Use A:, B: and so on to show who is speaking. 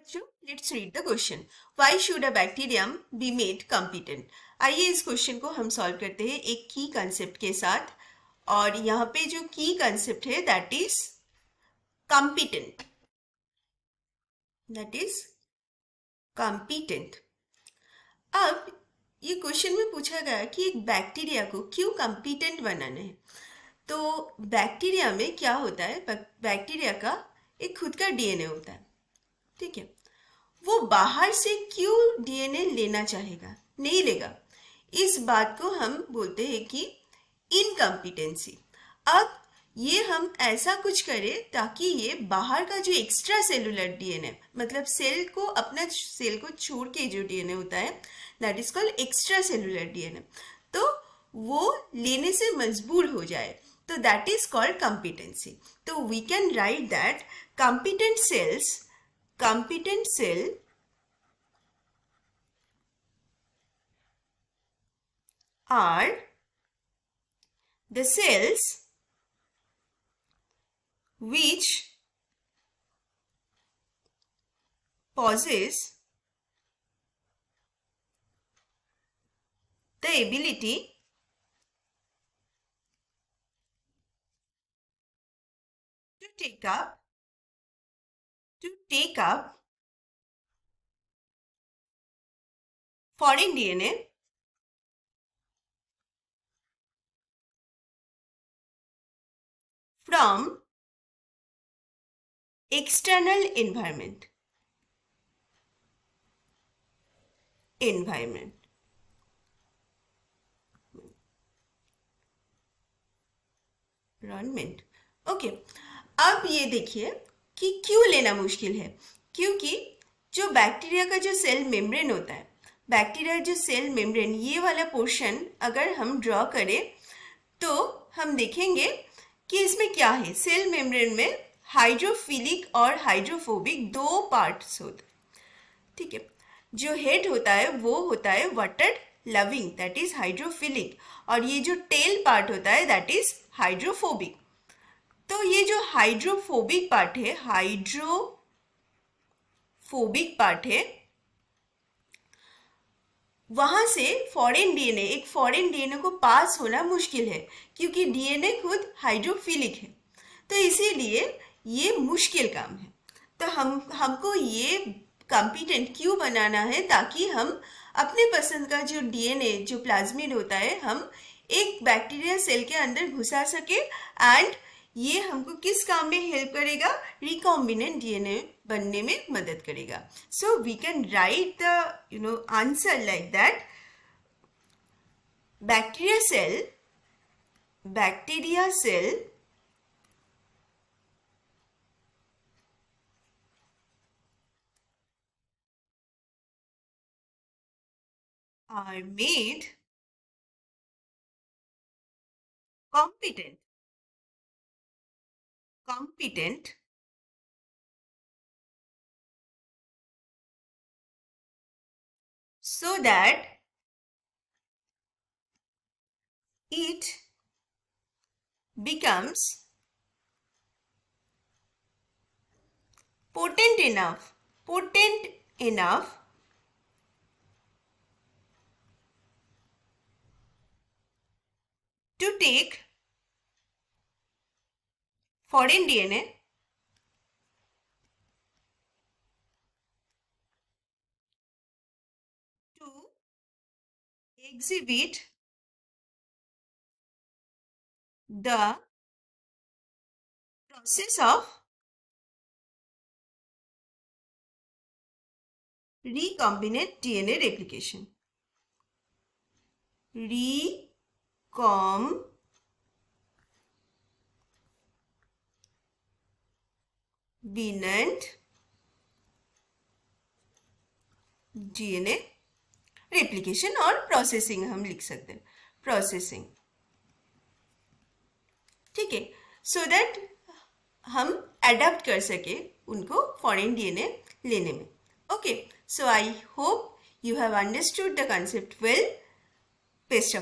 A: बच्चों, let's read the question. Why should a bacterium be made competent. आइए इस question को हम सॉल्व करते हैं एक की कंसेप्ट के साथ. और यहाँ पे जो की कंसेप्ट है दैट इज कॉम्पिटेंट. अब ये क्वेश्चन में पूछा गया कि एक बैक्टीरिया को क्यों कॉम्पिटेंट बनाना है. तो बैक्टीरिया में क्या होता है, बैक्टीरिया का एक खुद का डीएनए होता है. ठीक है, वो बाहर से क्यों डीएनए लेना चाहेगा, नहीं लेगा. इस बात को हम बोलते हैं कि इनकम्पिटेंसी. अब ये हम ऐसा कुछ करें ताकि ये बाहर का जो एक्स्ट्रा सेलुलर डीएनए, मतलब सेल को अपना सेल को छोड़ के जो डीएनए होता है that is called extra cellular DNA, तो वो लेने से मजबूर हो जाए, तो दैट इज कॉल्ड कॉम्पिटेंसी. तो we can write that competent cell are the cells which possess the ability to take up foreign DNA from external environment. Okay, अब ये देखिए कि क्यों लेना मुश्किल है. क्योंकि जो बैक्टीरिया का जो सेल मेम्ब्रेन होता है, बैक्टीरिया जो सेल मेम्ब्रेन, ये वाला पोर्शन अगर हम ड्रॉ करें तो हम देखेंगे कि इसमें क्या है. सेल मेम्ब्रेन में हाइड्रोफिलिक और हाइड्रोफोबिक दो पार्ट्स होते हैं. ठीक है, जो हेड होता है वो होता है water loving, that is hydrophilic, और ये जो टेल पार्ट होता है दैट इज हाइड्रोफोबिक. तो ये जो हाइड्रोफोबिक पार्ट है वहां से एक फॉरेन डीएनए को पास होना मुश्किल है, क्योंकि डीएनए खुद हाइड्रोफिलिक है. तो इसीलिए ये मुश्किल काम है. तो हमको ये कॉम्पिटेंट क्यों बनाना है, ताकि हम अपने पसंद का जो डीएनए, जो प्लाज्मिड होता है, हम एक बैक्टीरिया सेल के अंदर घुसा सके. एंड ये हमको किस काम में हेल्प करेगा, रिकॉम्बिनेंट डीएनए बनने में मदद करेगा. So we can write the answer like that. Bacteria cell are made competent so that it becomes potent enough to take foreign DNA to exhibit the process of recombinant DNA replication. Recombinant DNA replication और processing हम लिख सकते हैं, processing. ठीक है, so that हम adapt कर सके उनको फॉरेन डीएनए लेने में. Okay, so I hope you have understood the concept well. Best of